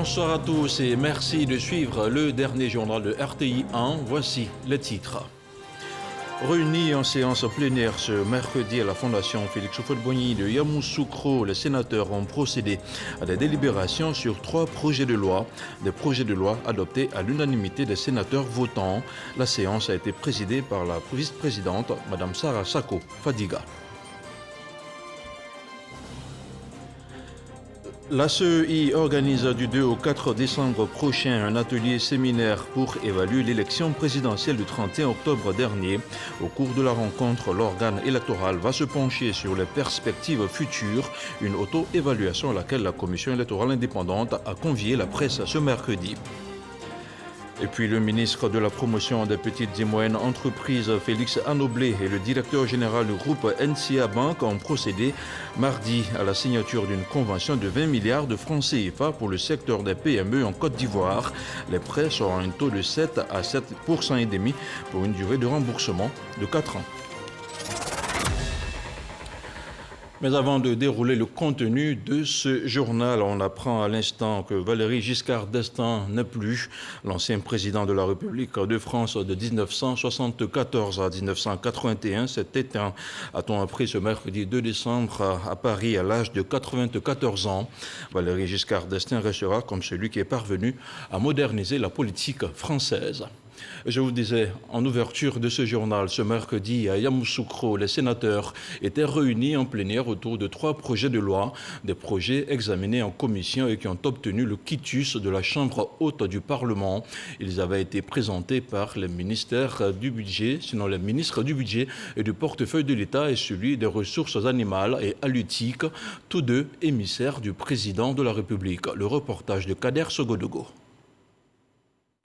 Bonsoir à tous et merci de suivre le dernier journal de RTI 1. Voici les titres. Réunis en séance plénière ce mercredi à la Fondation Félix Houphouët-Boigny de Yamoussoukro, les sénateurs ont procédé à des délibérations sur 3 projets de loi, des projets de loi adoptés à l'unanimité des sénateurs votants. La séance a été présidée par la vice-présidente, Mme Sarah Sako Fadiga. La CEI organise du 2 au 4 décembre prochain un atelier séminaire pour évaluer l'élection présidentielle du 31 octobre dernier. Au cours de la rencontre, l'organe électoral va se pencher sur les perspectives futures, une auto-évaluation à laquelle la Commission électorale indépendante a convié la presse ce mercredi. Et puis le ministre de la Promotion des petites et moyennes entreprises, Félix Anoblé, et le directeur général du groupe NCA Bank ont procédé mardi à la signature d'une convention de 20 milliards de francs CFA pour le secteur des PME en Côte d'Ivoire. Les prêts seront à un taux de 7 à 7,5% pour une durée de remboursement de 4 ans. Mais avant de dérouler le contenu de ce journal, on apprend à l'instant que Valéry Giscard d'Estaing n'est plus. L'ancien président de la République de France de 1974 à 1981 s'est éteint, a-t-on appris ce mercredi 2 décembre à Paris à l'âge de 94 ans. Valéry Giscard d'Estaing restera comme celui qui est parvenu à moderniser la politique française. Je vous disais en ouverture de ce journal, ce mercredi à Yamoussoukro, les sénateurs étaient réunis en plénière autour de 3 projets de loi, des projets examinés en commission et qui ont obtenu le quitus de la Chambre haute du Parlement. Ils avaient été présentés par les ministères du budget, sinon les ministres du budget et du portefeuille de l'État et celui des ressources animales et halieutiques, tous deux émissaires du président de la République. Le reportage de Kader Sogodogo.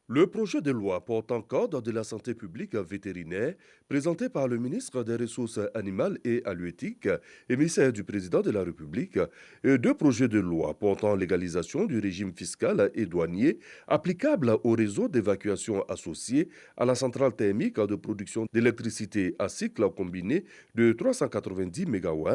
Le projet de loi portant code de la santé publique vétérinaire, présenté par le ministre des Ressources animales et halieutiques, émissaire du président de la République, et 2 projets de loi portant légalisation du régime fiscal et douanier applicable au réseau d'évacuation associé à la centrale thermique de production d'électricité à cycle combiné de 390 MW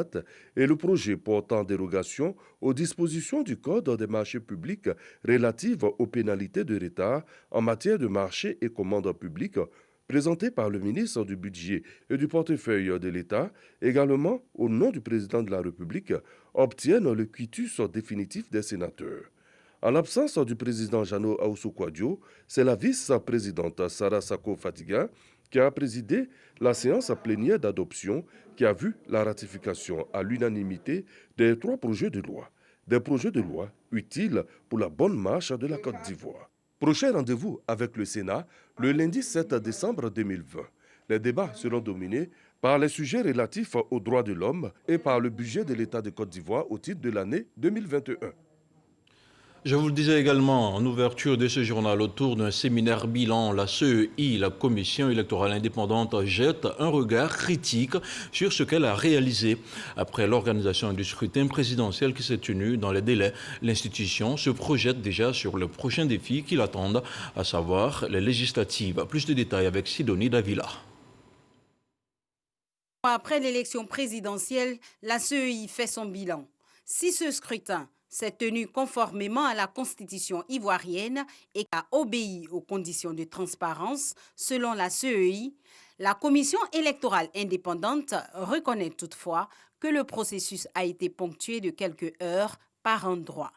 et le projet portant dérogation aux dispositions du Code des marchés publics relatives aux pénalités de retard en matière de marché et commandes publiques, présenté par le ministre du Budget et du portefeuille de l'État, également au nom du président de la République, obtiennent le quitus définitif des sénateurs. En l'absence du président Jano Ahoussou-Kouadio, c'est la vice-présidente Sarah Sako Fadiga qui a présidé la séance plénière d'adoption qui a vu la ratification à l'unanimité des 3 projets de loi. Des projets de loi utiles pour la bonne marche de la Côte d'Ivoire. Prochain rendez-vous avec le Sénat le lundi 7 décembre 2020. Les débats seront dominés par les sujets relatifs aux droits de l'homme et par le budget de l'État de Côte d'Ivoire au titre de l'année 2021. Je vous le disais également en ouverture de ce journal, autour d'un séminaire bilan, la CEI, la Commission électorale indépendante, jette un regard critique sur ce qu'elle a réalisé. Après l'organisation du scrutin présidentiel qui s'est tenu dans les délais, l'institution se projette déjà sur le prochain défi qui l'attendent, à savoir les législatives. Plus de détails avec Sidonie Davila. Après l'élection présidentielle, la CEI fait son bilan. Si ce scrutin s'est tenu conformément à la Constitution ivoirienne et a obéi aux conditions de transparence, selon la CEI, la Commission électorale indépendante reconnaît toutefois que le processus a été ponctué de quelques heures par endroits.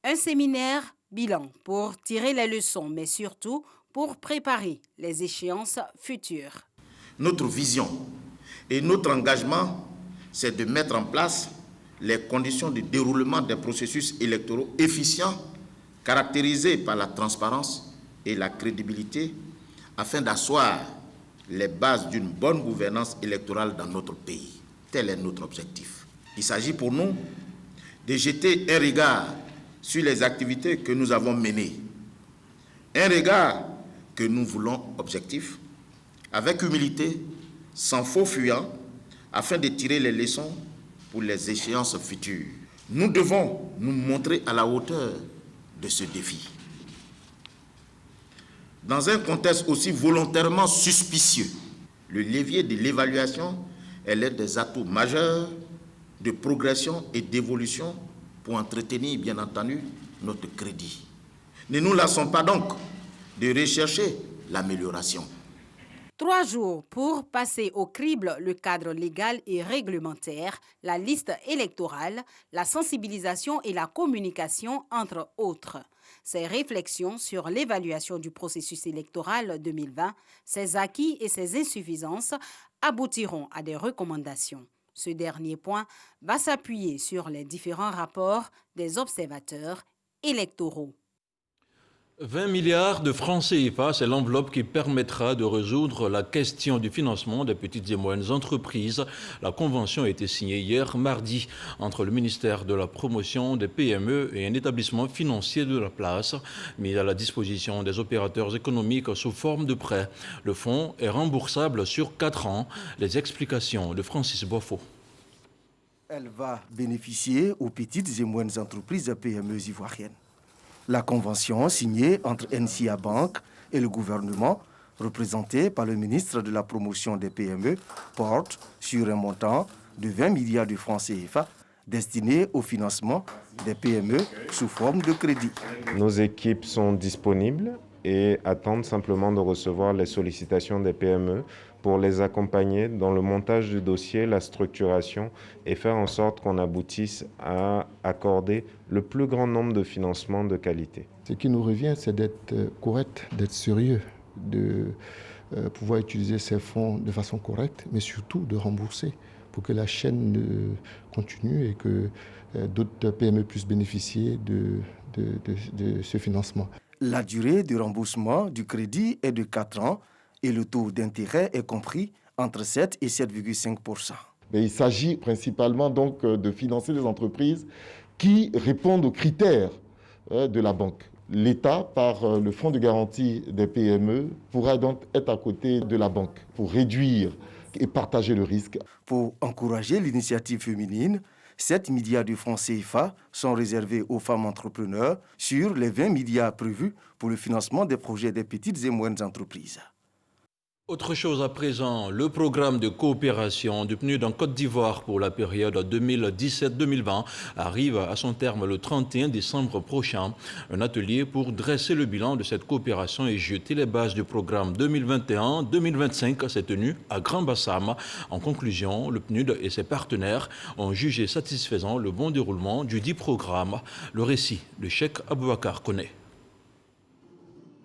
Un séminaire bilan pour tirer les leçons, mais surtout pour préparer les échéances futures. Notre vision et notre engagement, c'est de mettre en place les conditions de déroulement des processus électoraux efficients, caractérisés par la transparence et la crédibilité, afin d'asseoir les bases d'une bonne gouvernance électorale dans notre pays. Tel est notre objectif. Il s'agit pour nous de jeter un regard sur les activités que nous avons menées, un regard que nous voulons objectif, avec humilité, sans faux fuyant, afin de tirer les leçons pour les échéances futures. Nous devons nous montrer à la hauteur de ce défi. Dans un contexte aussi volontairement suspicieux, le levier de l'évaluation est l'un des atouts majeurs de progression et d'évolution pour entretenir, bien entendu, notre crédit. Ne nous lassons pas donc de rechercher l'amélioration. 3 jours pour passer au crible le cadre légal et réglementaire, la liste électorale, la sensibilisation et la communication, entre autres. Ces réflexions sur l'évaluation du processus électoral 2020, ses acquis et ses insuffisances aboutiront à des recommandations. Ce dernier point va s'appuyer sur les différents rapports des observateurs électoraux. 20 milliards de francs CFA, c'est l'enveloppe qui permettra de résoudre la question du financement des petites et moyennes entreprises. La convention a été signée hier mardi entre le ministère de la Promotion des PME et un établissement financier de la place, mis à la disposition des opérateurs économiques sous forme de prêt. Le fonds est remboursable sur 4 ans. Les explications de Francis Bofo. Elle va bénéficier aux petites et moyennes entreprises PME ivoiriennes. La convention signée entre NCA Bank et le gouvernement, représentée par le ministre de la Promotion des PME, porte sur un montant de 20 milliards de francs CFA destinés au financement des PME sous forme de crédit. Nos équipes sont disponibles et attendent simplement de recevoir les sollicitations des PME pour les accompagner dans le montage du dossier, la structuration et faire en sorte qu'on aboutisse à accorder le plus grand nombre de financements de qualité. Ce qui nous revient, c'est d'être correct, d'être sérieux, de pouvoir utiliser ces fonds de façon correcte, mais surtout de rembourser pour que la chaîne continue et que d'autres PME puissent bénéficier de ce financement. La durée de remboursement du crédit est de 4 ans et le taux d'intérêt est compris entre 7 et 7,5%. Il s'agit principalement donc de financer des entreprises qui répondent aux critères de la banque. L'État, par le fonds de garantie des PME, pourra donc être à côté de la banque pour réduire et partager le risque. Pour encourager l'initiative féminine, 7 milliards de francs CFA sont réservés aux femmes entrepreneurs sur les 20 milliards prévus pour le financement des projets des petites et moyennes entreprises. Autre chose à présent, le programme de coopération du PNUD en Côte d'Ivoire pour la période 2017-2020 arrive à son terme le 31 décembre prochain. Un atelier pour dresser le bilan de cette coopération et jeter les bases du programme 2021-2025 s'est tenu à Grand Bassam. En conclusion, le PNUD et ses partenaires ont jugé satisfaisant le bon déroulement du dit programme. Le récit de Cheikh Aboubakar Koné.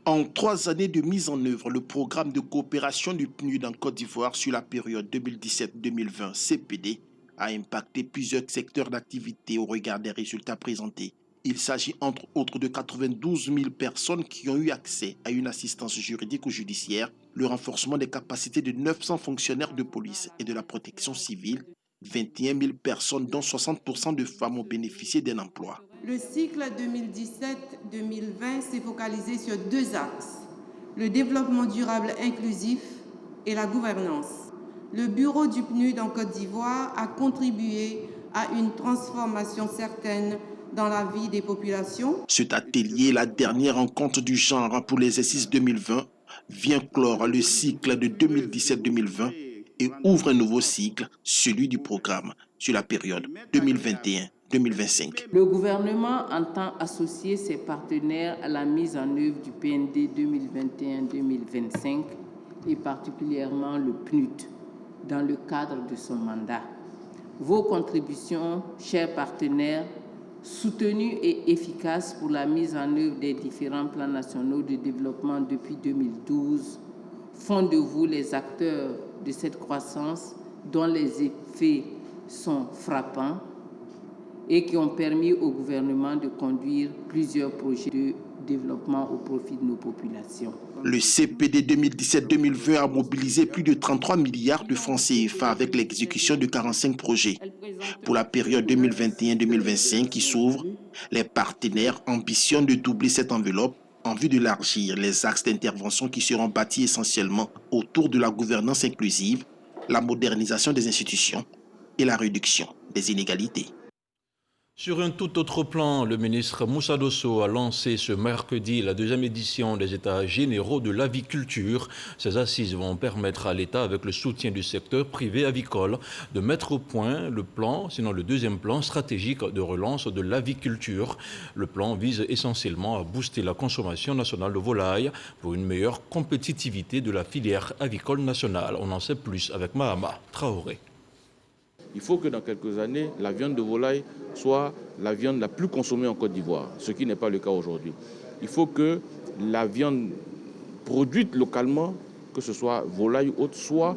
En 3 années de mise en œuvre, le programme de coopération du PNUD en Côte d'Ivoire sur la période 2017-2020 CPD a impacté plusieurs secteurs d'activité au regard des résultats présentés. Il s'agit entre autres de 92 000 personnes qui ont eu accès à une assistance juridique ou judiciaire, le renforcement des capacités de 900 fonctionnaires de police et de la protection civile, 21 000 personnes dont 60% de femmes ont bénéficié d'un emploi. Le cycle 2017-2020 s'est focalisé sur 2 axes, le développement durable inclusif et la gouvernance. Le bureau du PNUD en Côte d'Ivoire a contribué à une transformation certaine dans la vie des populations. Cet atelier, la dernière rencontre du genre pour l'exercice 2020, vient clore le cycle de 2017-2020 et ouvre un nouveau cycle, celui du programme, sur la période 2021-2025. Le gouvernement entend associer ses partenaires à la mise en œuvre du PND 2021-2025 et particulièrement le PNUD dans le cadre de son mandat. Vos contributions, chers partenaires, soutenues et efficaces pour la mise en œuvre des différents plans nationaux de développement depuis 2012, font de vous les acteurs de cette croissance dont les effets sont frappants et qui ont permis au gouvernement de conduire plusieurs projets de développement au profit de nos populations. Le CPD 2017-2020 a mobilisé plus de 33 milliards de francs CFA avec l'exécution de 45 projets. Pour la période 2021-2025 qui s'ouvre, les partenaires ambitionnent de doubler cette enveloppe en vue d'élargir les axes d'intervention qui seront bâtis essentiellement autour de la gouvernance inclusive, la modernisation des institutions et la réduction des inégalités. Sur un tout autre plan, le ministre Moussa Dosso a lancé ce mercredi la deuxième édition des États généraux de l'aviculture. Ces assises vont permettre à l'État, avec le soutien du secteur privé avicole, de mettre au point le plan, sinon le deuxième plan stratégique de relance de l'aviculture. Le plan vise essentiellement à booster la consommation nationale de volaille pour une meilleure compétitivité de la filière avicole nationale. On en sait plus avec Mahama Traoré. Il faut que dans quelques années, la viande de volaille soit la viande la plus consommée en Côte d'Ivoire, ce qui n'est pas le cas aujourd'hui. Il faut que la viande produite localement, que ce soit volaille ou autre, soit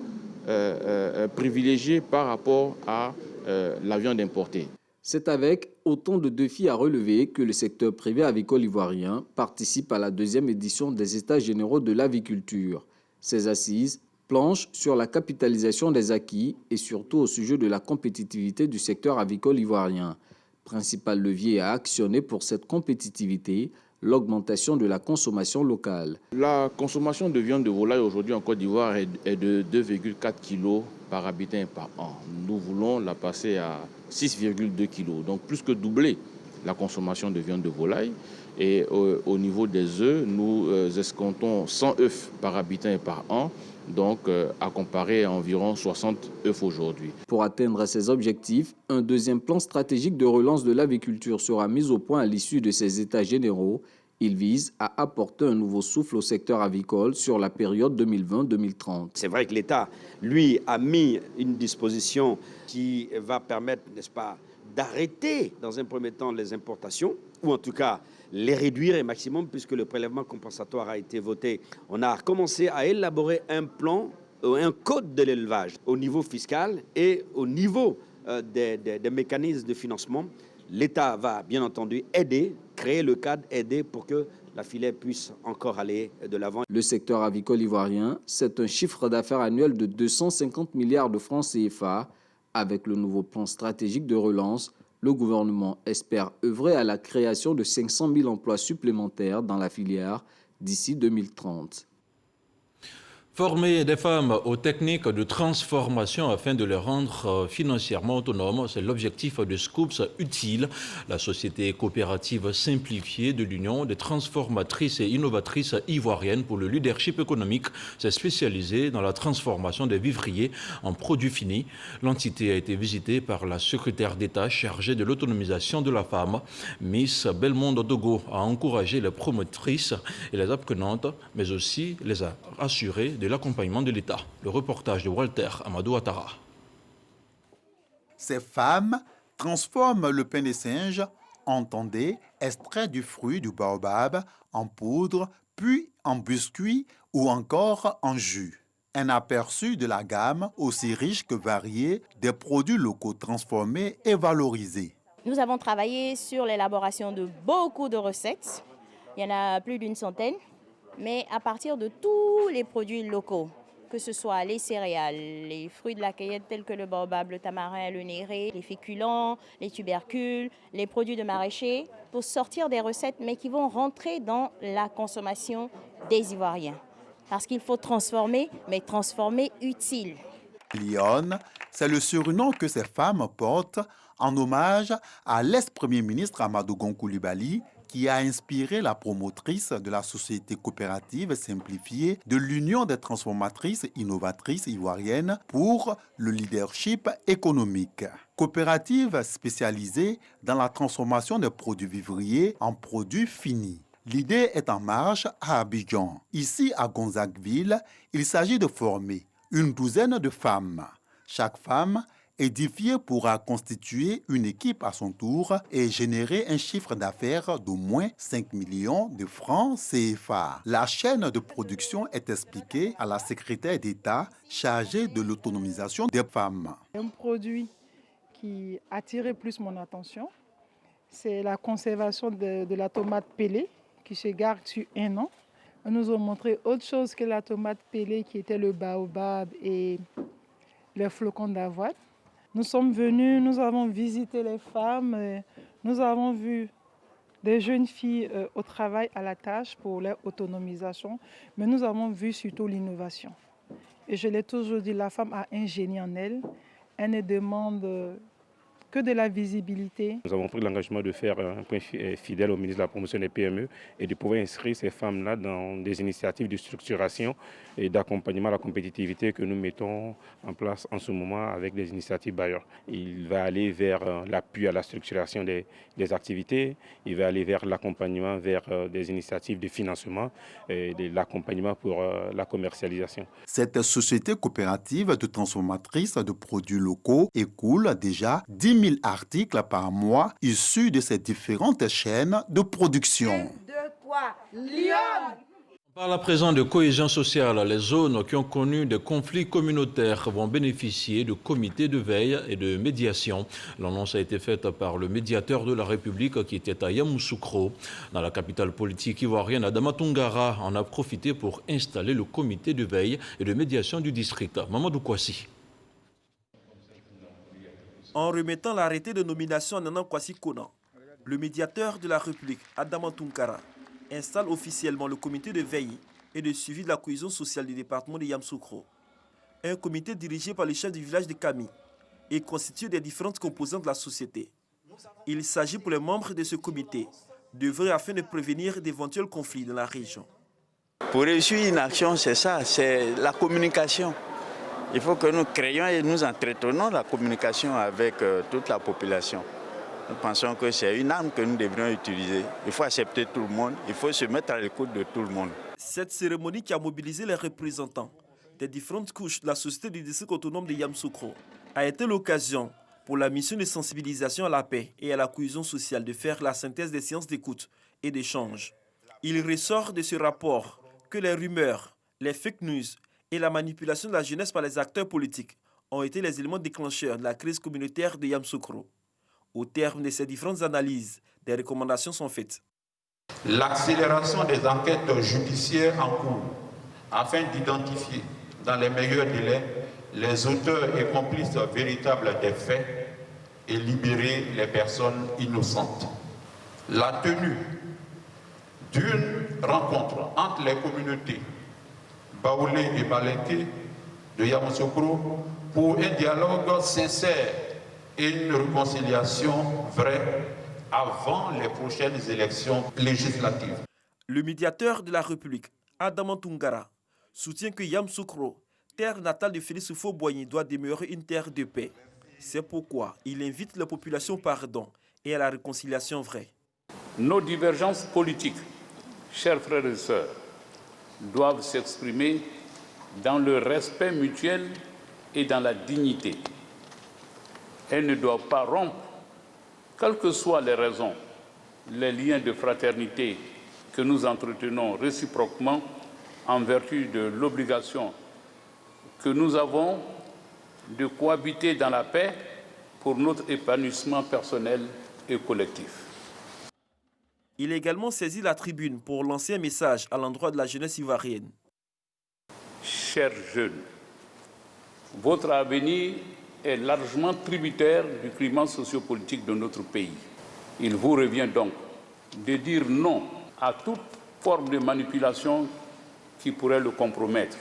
privilégiée par rapport à la viande importée. C'est avec autant de défis à relever que le secteur privé avicole ivoirien participe à la deuxième édition des États généraux de l'aviculture. Ces assises planche sur la capitalisation des acquis et surtout au sujet de la compétitivité du secteur avicole ivoirien. Principal levier à actionner pour cette compétitivité, l'augmentation de la consommation locale. La consommation de viande de volaille aujourd'hui en Côte d'Ivoire est de 2,4 kg par habitant et par an. Nous voulons la passer à 6,2 kg, donc plus que doubler la consommation de viande de volaille. Et au niveau des œufs, nous escomptons 100 œufs par habitant et par an, donc à comparer à environ 60 œufs aujourd'hui. Pour atteindre ces objectifs, un deuxième plan stratégique de relance de l'aviculture sera mis au point à l'issue de ces États généraux. Il vise à apporter un nouveau souffle au secteur avicole sur la période 2020-2030. C'est vrai que l'État, lui, a mis une disposition qui va permettre, n'est-ce pas, d'arrêter dans un premier temps les importations, ou en tout cas les réduire au maximum, puisque le prélèvement compensatoire a été voté. On a commencé à élaborer un plan, un code de l'élevage au niveau fiscal et au niveau des mécanismes de financement. L'État va bien entendu aider, créer le cadre, aider pour que la filière puisse encore aller de l'avant. Le secteur avicole ivoirien, c'est un chiffre d'affaires annuel de 250 milliards de francs CFA. Avec le nouveau plan stratégique de relance, le gouvernement espère œuvrer à la création de 500 000 emplois supplémentaires dans la filière d'ici 2030. Former des femmes aux techniques de transformation afin de les rendre financièrement autonomes, c'est l'objectif de Scoops Utile, la société coopérative simplifiée de l'Union des transformatrices et innovatrices ivoiriennes pour le leadership économique. C'est spécialisé dans la transformation des vivriers en produits finis. L'entité a été visitée par la secrétaire d'État chargée de l'autonomisation de la femme. Miss Belmondo Dogo a encouragé les promotrices et les apprenantes, mais aussi les a rassurées de l'accompagnement de l'État. Le reportage de Walter Amadou Attara. Ces femmes transforment le pain des singes, entendez, extrait du fruit du baobab, en poudre, puis en biscuit ou encore en jus. Un aperçu de la gamme aussi riche que variée des produits locaux transformés et valorisés. Nous avons travaillé sur l'élaboration de beaucoup de recettes. Il y en a plus d'une centaine. Mais à partir de tous les produits locaux, que ce soit les céréales, les fruits de la cueillette tels que le baobab, le tamarin, le néré, les féculents, les tubercules, les produits de maraîchers, pour sortir des recettes, mais qui vont rentrer dans la consommation des Ivoiriens. Parce qu'il faut transformer, mais transformer utile. Lyon, c'est le surnom que ces femmes portent en hommage à l'ex-premier ministre Amadou Gon Coulibaly, qui a inspiré la promotrice de la société coopérative simplifiée de l'Union des transformatrices innovatrices ivoiriennes pour le leadership économique. Coopérative spécialisée dans la transformation des produits vivriers en produits finis. L'idée est en marche à Abidjan. Ici, à Gonzagueville, il s'agit de former une douzaine de femmes. Chaque femme édifiée pourra constituer une équipe à son tour et générer un chiffre d'affaires d'au moins 5 millions de francs CFA. La chaîne de production est expliquée à la secrétaire d'État chargée de l'autonomisation des femmes. Un produit qui a attiré plus mon attention, c'est la conservation de la tomate pelée qui se garde sur 1 an. Ils nous ont montré autre chose que la tomate pelée qui était le baobab et le flocon d'avoine. Nous sommes venus, nous avons visité les femmes, nous avons vu des jeunes filles au travail, à la tâche pour leur autonomisation, mais nous avons vu surtout l'innovation. Et je l'ai toujours dit, la femme a un génie en elle. Elle ne demande que de la visibilité. Nous avons pris l'engagement de faire un point fidèle au ministre de la promotion des PME et de pouvoir inscrire ces femmes-là dans des initiatives de structuration et d'accompagnement à la compétitivité que nous mettons en place en ce moment avec des initiatives bailleurs. Il va aller vers l'appui à la structuration des activités, il va aller vers l'accompagnement vers des initiatives de financement et de l'accompagnement pour la commercialisation. Cette société coopérative de transformatrice de produits locaux écoule déjà 10 000 articles par mois issus de ces différentes chaînes de production. 1, 2, 3, Lyon! Par la présence de cohésion sociale, les zones qui ont connu des conflits communautaires vont bénéficier de comités de veille et de médiation. L'annonce a été faite par le médiateur de la République qui était à Yamoussoukro. Dans la capitale politique ivoirienne, Adama Toungara en a profité pour installer le comité de veille et de médiation du district. Mamadou Kouassi. En remettant l'arrêté de nomination à Nana Kwasi Kona, le médiateur de la République, Adama Toungara, installe officiellement le comité de veille et de suivi de la cohésion sociale du département de Yamoussoukro. Un comité dirigé par le chef du village de Kami et constitué des différentes composantes de la société. Il s'agit pour les membres de ce comité d'œuvrer afin de prévenir d'éventuels conflits dans la région. Pour réussir une action, c'est ça, c'est la communication. Il faut que nous créions et nous entretenons la communication avec toute la population. Nous pensons que c'est une arme que nous devrions utiliser. Il faut accepter tout le monde, il faut se mettre à l'écoute de tout le monde. Cette cérémonie qui a mobilisé les représentants des différentes couches de la société du district autonome de Yamoussoukro a été l'occasion pour la mission de sensibilisation à la paix et à la cohésion sociale de faire la synthèse des séances d'écoute et d'échange. Il ressort de ce rapport que les rumeurs, les fake news et la manipulation de la jeunesse par les acteurs politiques ont été les éléments déclencheurs de la crise communautaire de Yamoussoukro. Au terme de ces différentes analyses, des recommandations sont faites. L'accélération des enquêtes judiciaires en cours afin d'identifier dans les meilleurs délais les auteurs et complices véritables des faits et libérer les personnes innocentes. La tenue d'une rencontre entre les communautés Baoulé et Balenké de Yamoussoukro pour un dialogue sincère et une réconciliation vraie avant les prochaines élections législatives. Le médiateur de la République, Adama Toungara, soutient que Yamoussoukro, terre natale de Félix Houphouët-Boigny, doit demeurer une terre de paix. C'est pourquoi il invite la population au pardon et à la réconciliation vraie. Nos divergences politiques, chers frères et sœurs, doivent s'exprimer dans le respect mutuel et dans la dignité. Elles ne doivent pas rompre, quelles que soient les raisons, les liens de fraternité que nous entretenons réciproquement en vertu de l'obligation que nous avons de cohabiter dans la paix pour notre épanouissement personnel et collectif. Il a également saisi la tribune pour lancer un message à l'endroit de la jeunesse ivoirienne. Chers jeunes, votre avenir est largement tributaire du climat sociopolitique de notre pays. Il vous revient donc de dire non à toute forme de manipulation qui pourrait le compromettre.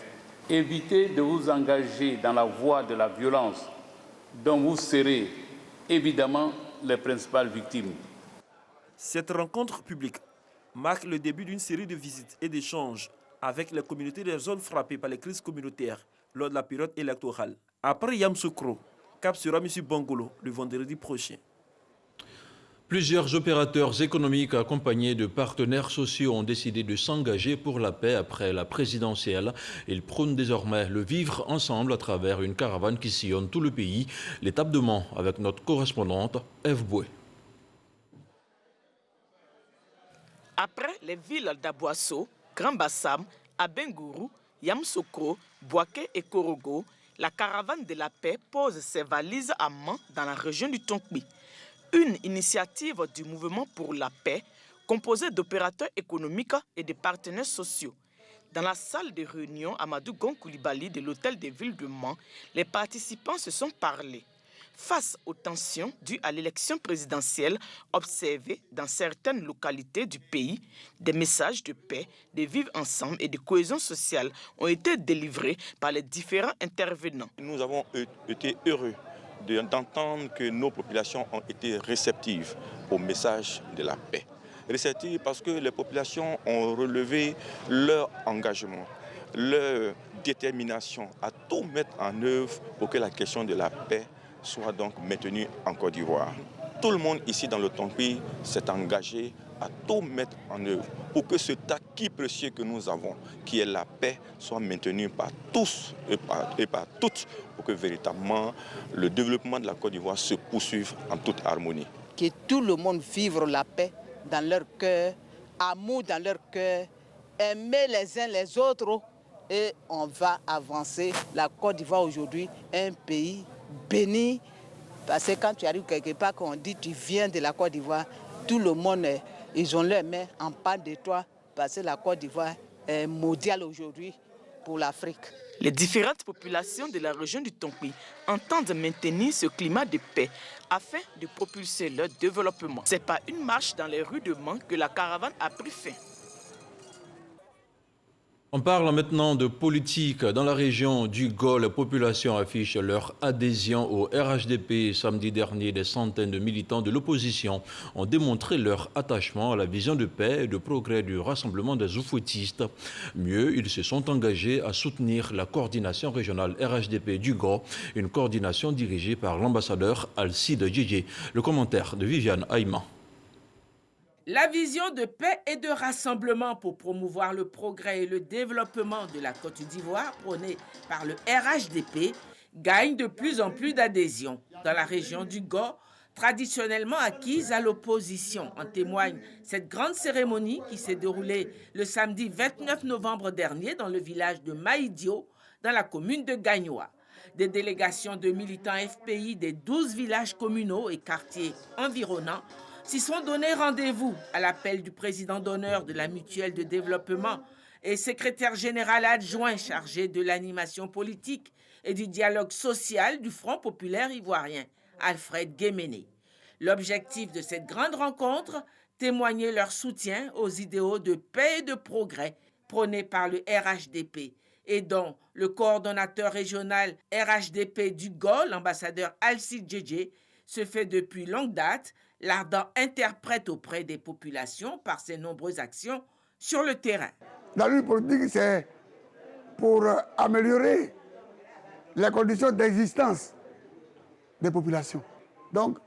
Évitez de vous engager dans la voie de la violence dont vous serez évidemment les principales victimes. Cette rencontre publique marque le début d'une série de visites et d'échanges avec les communautés des zones frappées par les crises communautaires lors de la période électorale. Après Yamoussoukro, cap sera M. Bangolo le vendredi prochain. Plusieurs opérateurs économiques accompagnés de partenaires sociaux ont décidé de s'engager pour la paix après la présidentielle. Ils prônent désormais le vivre ensemble à travers une caravane qui sillonne tout le pays. L'étape de Mans avec notre correspondante Eve Boué. Après les villes d'Abouasso, Grand Bassam, Abengourou, Yamoussoukro, Bouaké et Korogo, la caravane de la paix pose ses valises à Mans dans la région du Tonkpi. Une initiative du mouvement pour la paix composée d'opérateurs économiques et de partenaires sociaux. Dans la salle de réunion Amadou Gon Coulibaly de l'hôtel de ville de Mans, les participants se sont parlé. Face aux tensions dues à l'élection présidentielle observées dans certaines localités du pays, des messages de paix, de vivre ensemble et de cohésion sociale ont été délivrés par les différents intervenants. Nous avons été heureux d'entendre que nos populations ont été réceptives au message de la paix. Réceptives parce que les populations ont relevé leur engagement, leur détermination à tout mettre en œuvre pour que la question de la paix soit donc maintenue en Côte d'Ivoire. Tout le monde ici dans le Tonpi s'est engagé à tout mettre en œuvre pour que cet acquis précieux que nous avons, qui est la paix, soit maintenu par tous et par toutes, pour que véritablement le développement de la Côte d'Ivoire se poursuive en toute harmonie. Que tout le monde vive la paix dans leur cœur, amour dans leur cœur, aimer les uns les autres, et on va avancer. La Côte d'Ivoire aujourd'hui est un pays béni, parce que quand tu arrives quelque part, qu'on dit tu viens de la Côte d'Ivoire, tout le monde, ils ont leurs mains en pas de toi, parce que la Côte d'Ivoire est mondiale aujourd'hui pour l'Afrique. Les différentes populations de la région du Tonpi entendent maintenir ce climat de paix afin de propulser leur développement. C'est par une marche dans les rues de Mans que la caravane a pris fin. On parle maintenant de politique. Dans la région du Go, les populations affichent leur adhésion au RHDP. Samedi dernier, des centaines de militants de l'opposition ont démontré leur attachement à la vision de paix et de progrès du rassemblement des oufouettistes. Mieux, ils se sont engagés à soutenir la coordination régionale RHDP du Go, une coordination dirigée par l'ambassadeur Alcide Djedje. Le commentaire de Viviane Aïman. La vision de paix et de rassemblement pour promouvoir le progrès et le développement de la Côte d'Ivoire prônée par le RHDP gagne de plus en plus d'adhésion dans la région du Go, traditionnellement acquise à l'opposition. En témoigne cette grande cérémonie qui s'est déroulée le samedi 29 novembre dernier dans le village de Maïdio, dans la commune de Gagnoa. Des délégations de militants FPI des 12 villages communaux et quartiers environnants s'y sont donné rendez-vous à l'appel du président d'honneur de la mutuelle de développement et secrétaire général adjoint chargé de l'animation politique et du dialogue social du Front populaire ivoirien, Alfred Guéméné. L'objectif de cette grande rencontre, témoigner leur soutien aux idéaux de paix et de progrès prônés par le RHDP et dont le coordonnateur régional RHDP du Go, l'ambassadeur Alcide Djedje, se fait depuis longue date l'ardent interprète auprès des populations par ses nombreuses actions sur le terrain. La lutte politique, c'est pour améliorer les conditions d'existence des populations. Donc,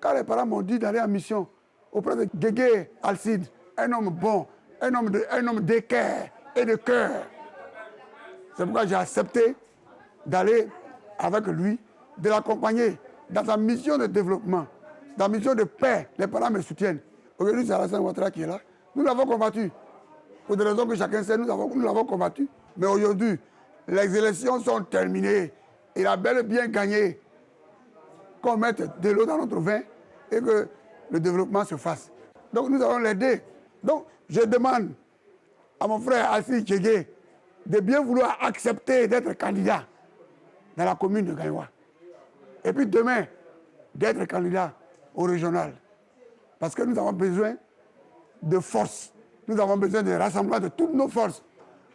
quand les parents m'ont dit d'aller en mission auprès de Guégué Alcide, un homme bon, un homme d'équerre et de cœur, c'est pourquoi j'ai accepté d'aller avec lui, de l'accompagner dans sa mission de développement. Dans la mission de paix, les parents me soutiennent. Aujourd'hui, c'est Alassane Ouattara qui est là. Nous l'avons combattu. Pour des raisons que chacun sait, nous l'avons combattu. Mais aujourd'hui, les élections sont terminées. Il a bel et bien gagné. Qu'on mette de l'eau dans notre vin et que le développement se fasse. Donc nous allons l'aider. Donc je demande à mon frère Alcide Djedje de bien vouloir accepter d'être candidat dans la commune de Gagnoa. Et puis demain, d'être candidat au régional. Parce que nous avons besoin de force. Nous avons besoin de rassemblement de toutes nos forces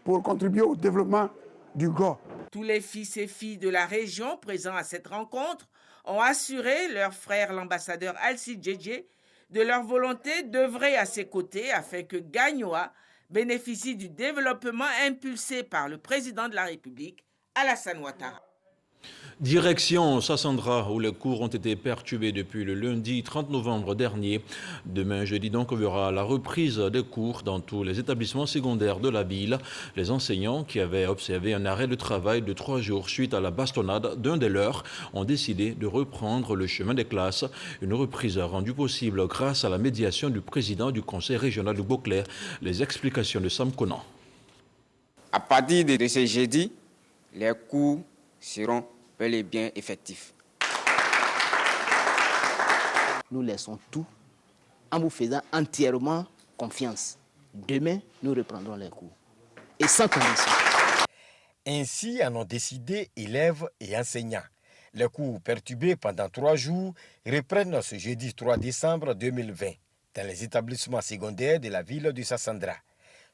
pour contribuer au développement du Go. Tous les fils et filles de la région présents à cette rencontre ont assuré leur frère l'ambassadeur Alcide Djedje de leur volonté d'œuvrer à ses côtés afin que Gagnoa bénéficie du développement impulsé par le président de la République, Alassane Ouattara. Direction Sassandra, où les cours ont été perturbés depuis le lundi 30 novembre dernier. Demain, jeudi, donc, on verra la reprise des cours dans tous les établissements secondaires de la ville. Les enseignants qui avaient observé un arrêt de travail de 3 jours suite à la bastonnade d'un des leurs ont décidé de reprendre le chemin des classes. Une reprise rendue possible grâce à la médiation du président du conseil régional de Beauclerc. Les explications de Sam Conan. À partir de ce jeudi, les cours seront bel et bien effectifs. Nous laissons tout en vous faisant entièrement confiance. Demain, nous reprendrons les cours. Et sans condition. Ainsi en ont décidé élèves et enseignants. Les cours perturbés pendant 3 jours reprennent ce jeudi 3 décembre 2020 dans les établissements secondaires de la ville de Sassandra.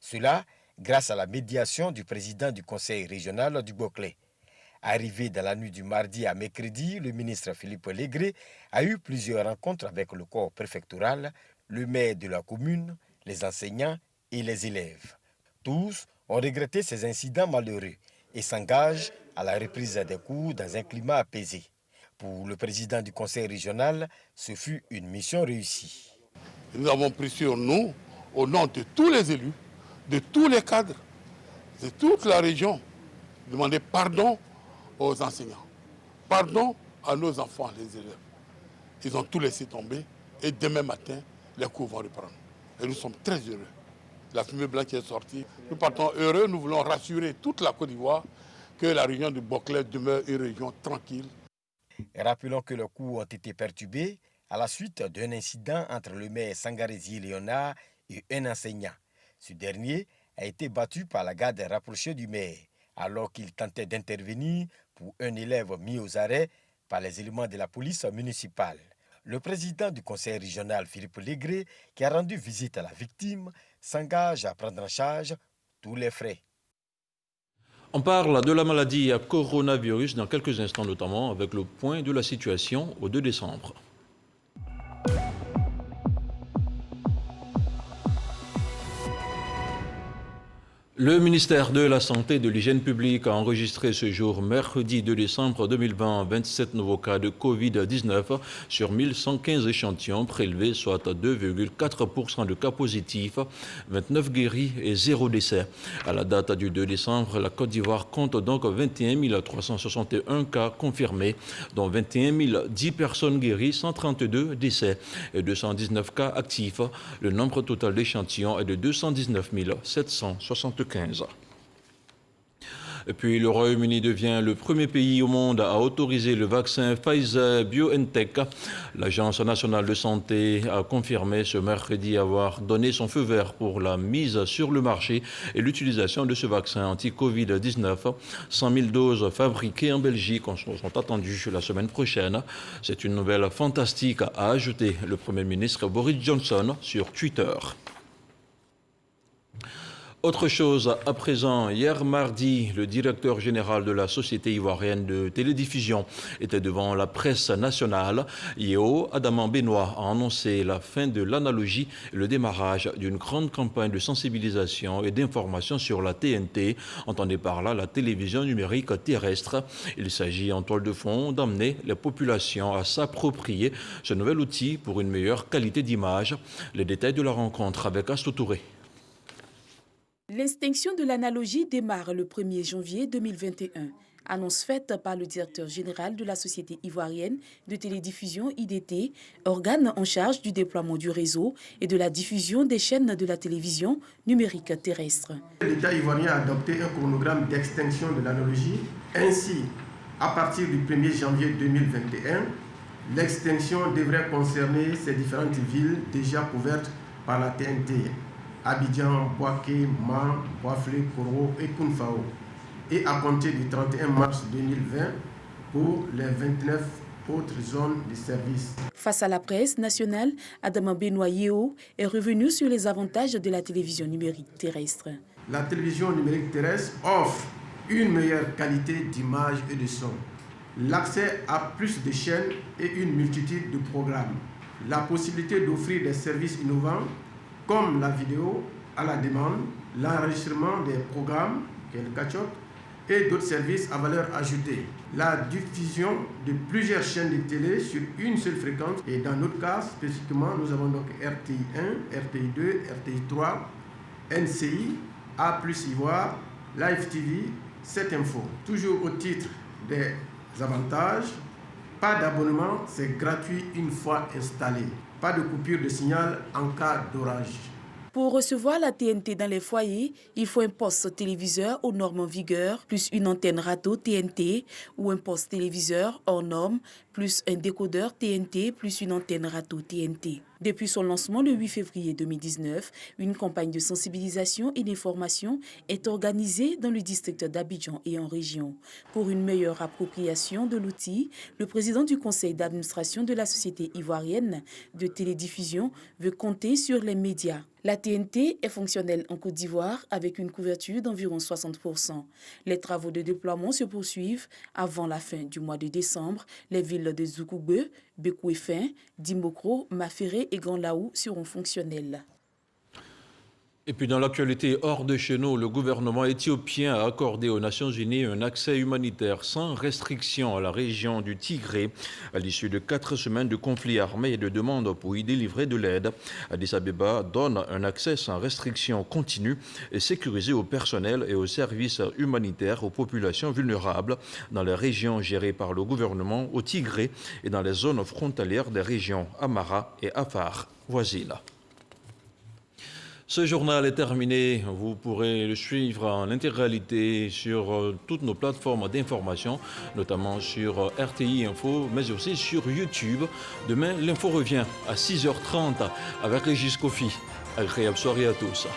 Cela grâce à la médiation du président du conseil régional du Beauclerc. Arrivé dans la nuit du mardi à mercredi, le ministre Philippe Légré a eu plusieurs rencontres avec le corps préfectoral, le maire de la commune, les enseignants et les élèves. Tous ont regretté ces incidents malheureux et s'engagent à la reprise des cours dans un climat apaisé. Pour le président du conseil régional, ce fut une mission réussie. Nous avons pris sur nous, au nom de tous les élus, de tous les cadres, de toute la région, demander pardon aux enseignants, pardon à nos enfants, les élèves. Ils ont tout laissé tomber et demain matin, les cours vont reprendre. Et nous sommes très heureux. La fumée blanche est sortie. Nous partons heureux, nous voulons rassurer toute la Côte d'Ivoire que la région de Boclès demeure une région tranquille. Et rappelons que les cours ont été perturbés à la suite d'un incident entre le maire Sangarezi Léonard et un enseignant. Ce dernier a été battu par la garde rapprochée du maire alors qu'il tentait d'intervenir pour un élève mis aux arrêts par les éléments de la police municipale. Le président du conseil régional, Philippe Légré, qui a rendu visite à la victime, s'engage à prendre en charge tous les frais. On parle de la maladie à coronavirus dans quelques instants, notamment avec le point de la situation au 2 décembre. Le ministère de la Santé et de l'Hygiène publique a enregistré ce jour, mercredi 2 décembre 2020, 27 nouveaux cas de Covid-19 sur 1115 échantillons prélevés, soit 2,4% de cas positifs, 29 guéris et 0 décès. À la date du 2 décembre, la Côte d'Ivoire compte donc 21 361 cas confirmés, dont 21 010 personnes guéries, 132 décès et 219 cas actifs. Le nombre total d'échantillons est de 219 775. Et puis le Royaume-Uni devient le premier pays au monde à autoriser le vaccin Pfizer-BioNTech. L'Agence nationale de santé a confirmé ce mercredi avoir donné son feu vert pour la mise sur le marché et l'utilisation de ce vaccin anti-Covid-19. 100 000 doses fabriquées en Belgique sont attendues la semaine prochaine. C'est une nouvelle fantastique, a ajouté le Premier ministre Boris Johnson sur Twitter. Autre chose, à présent, hier mardi, le directeur général de la Société ivoirienne de télédiffusion était devant la presse nationale. Yeo Adama Benoît a annoncé la fin de l'analogie et le démarrage d'une grande campagne de sensibilisation et d'information sur la TNT, entendez par là la télévision numérique terrestre. Il s'agit en toile de fond d'amener les populations à s'approprier ce nouvel outil pour une meilleure qualité d'image. Les détails de la rencontre avec Astou Touré. L'extinction de l'analogie démarre le 1er janvier 2021. Annonce faite par le directeur général de la Société ivoirienne de télédiffusion IDT, organe en charge du déploiement du réseau et de la diffusion des chaînes de la télévision numérique terrestre. L'État ivoirien a adopté un chronogramme d'extinction de l'analogie. Ainsi, à partir du 1er janvier 2021, l'extinction devrait concerner ces différentes villes déjà couvertes par la TNT. Abidjan, Bouaké, Man, Bouaflé, Koro et Kounfao. Et à compter du 31 mars 2020 pour les 29 autres zones de service. Face à la presse nationale, Adama Benoît Yeo est revenu sur les avantages de la télévision numérique terrestre. La télévision numérique terrestre offre une meilleure qualité d'image et de son, l'accès à plus de chaînes et une multitude de programmes, la possibilité d'offrir des services innovants comme la vidéo à la demande, l'enregistrement des programmes, qui est le catch-up, et d'autres services à valeur ajoutée. La diffusion de plusieurs chaînes de télé sur une seule fréquence. Et dans notre cas, spécifiquement, nous avons donc RTI 1, RTI 2, RTI 3, NCI, A+ Ivoire, Live TV, 7 Info. Toujours au titre des avantages, pas d'abonnement, c'est gratuit une fois installé. Pas de coupure de signal en cas d'orage. Pour recevoir la TNT dans les foyers, il faut un poste téléviseur aux normes en vigueur, plus une antenne râteau TNT ou un poste téléviseur hors norme, plus un décodeur TNT, plus une antenne râteau TNT. Depuis son lancement le 8 février 2019, une campagne de sensibilisation et d'information est organisée dans le district d'Abidjan et en région. Pour une meilleure appropriation de l'outil, le président du conseil d'administration de la Société ivoirienne de télédiffusion veut compter sur les médias. La TNT est fonctionnelle en Côte d'Ivoire avec une couverture d'environ 60%. Les travaux de déploiement se poursuivent avant la fin du mois de décembre. Les villes de Zoukougbe, Bekouefin, Dimokro, Maféré et Grand Laou seront fonctionnelles. Et puis dans l'actualité hors de chez nous, le gouvernement éthiopien a accordé aux Nations Unies un accès humanitaire sans restriction à la région du Tigré à l'issue de 4 semaines de conflits armés et de demandes pour y délivrer de l'aide. Addis Abeba donne un accès sans restriction continue et sécurisé au personnel et aux services humanitaires aux populations vulnérables dans les régions gérées par le gouvernement au Tigré et dans les zones frontalières des régions Amara et Afar voisines. Ce journal est terminé. Vous pourrez le suivre en intégralité sur toutes nos plateformes d'information, notamment sur RTI Info, mais aussi sur YouTube. Demain, l'info revient à 6h30 avec Régis Kofi. Agréable soirée à tous.